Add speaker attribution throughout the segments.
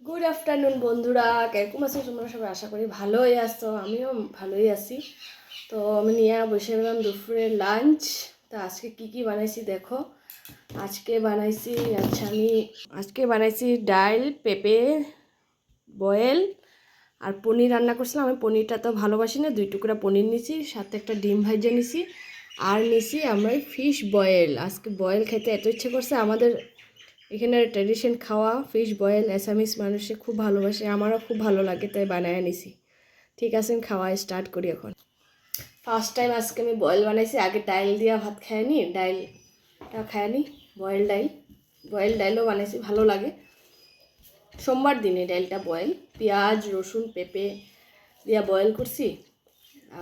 Speaker 1: Good afternoon বন্ধুরা, কিরকম আছো তোমরা সবাই? আশা করি ভালোই আছো, আমিও ভালোই আছি। তো আমি নিয়ে বসে গেলাম দুপুরের লাঞ্চ। তো আজকে কি বানাইছি দেখো। আজকে বানাইছি ডাল, পেঁপে বয়েল আর পনির রান্না করছিলাম। আমি পনিরটা তো ভালোবাসি না, 2 টুকরা পনির নিছি, সাথে একটা ডিম ভাজা নিছি আর নিছি আমার ফিশ বয়েল। আজকে বয়েল খেতে এত ইচ্ছে করছে। আমাদের এখানে ট্র্যাডিশন খাওয়া ফিশ বয়েল অ্যাসামিস মানুষে খুব ভালোবাসে, আমারও খুব ভালো লাগে, তাই বানায় নিছি। ঠিক আছে, খাওয়া স্টার্ট করি এখন। ফার্স্ট টাইম আজকে আমি বয়েল বানাইছি। আগে ডাইল দিয়া ভাত খায়নি, ডাইলটা খায়নি। বয়েল ডাইলও বানাইছি, ভালো লাগে। সোমবার দিনে ডাইলটা বয়েল, পেঁয়াজ রসুন পেঁপে দিয়া বয়েল করছি।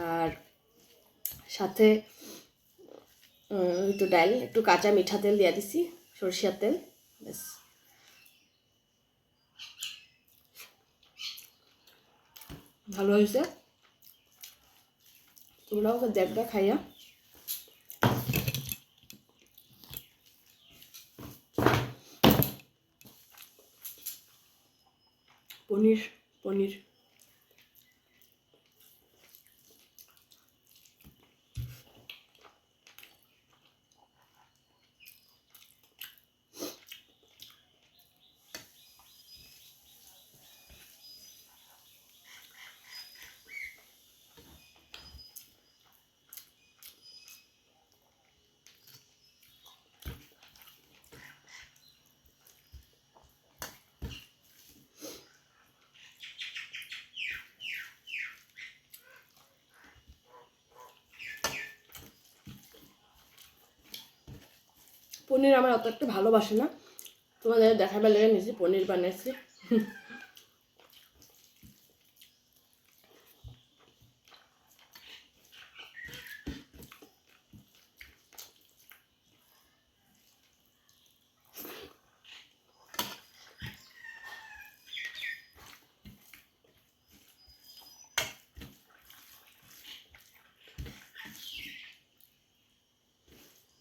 Speaker 1: আর সাথে একটু ডাইল, একটু কাঁচা মিঠা তেল দিয়া দিছি, সরষের তেল, ব্যাস। ভালো হয়েছে, তোমরাও দেখবা খাইয়া। পনির পনির পনির আমার অত একটা ভালোবাসে না, তোমাদের দেখাবার লেগে নিয়েছি পনির বানিয়েছি।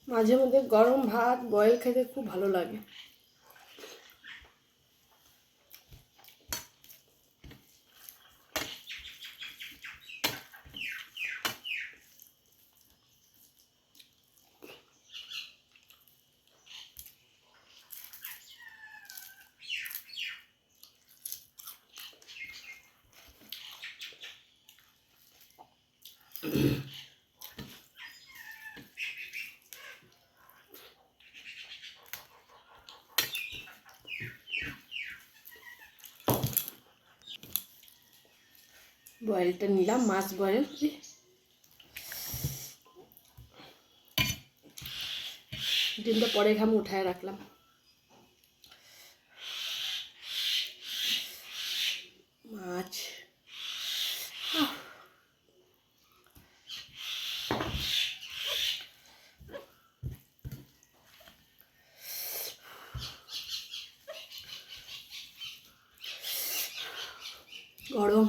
Speaker 1: মাঝে মধ্যে গরম ভাত বয়েল খেতে খুব ভালো লাগে। বয়েলটা নিলাম, মাছ বয়েল, ডিমটা পরে ঘাম উঠায় রাখলাম। মাছ গরম।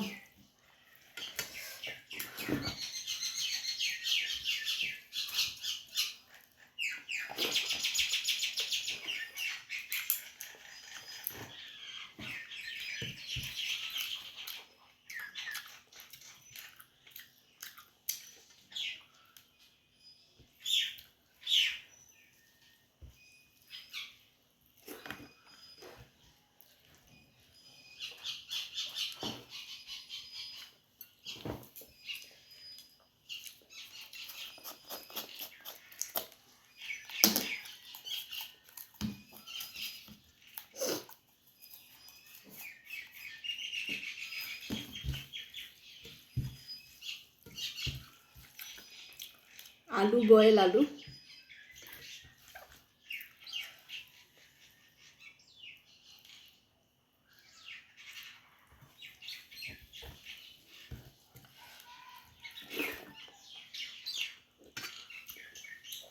Speaker 1: আলু বয়েল আলু,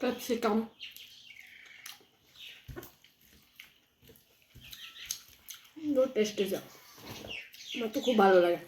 Speaker 1: ক্যাপসিকাম, টেস্টে যা, আমার তো খুব ভালো লাগে।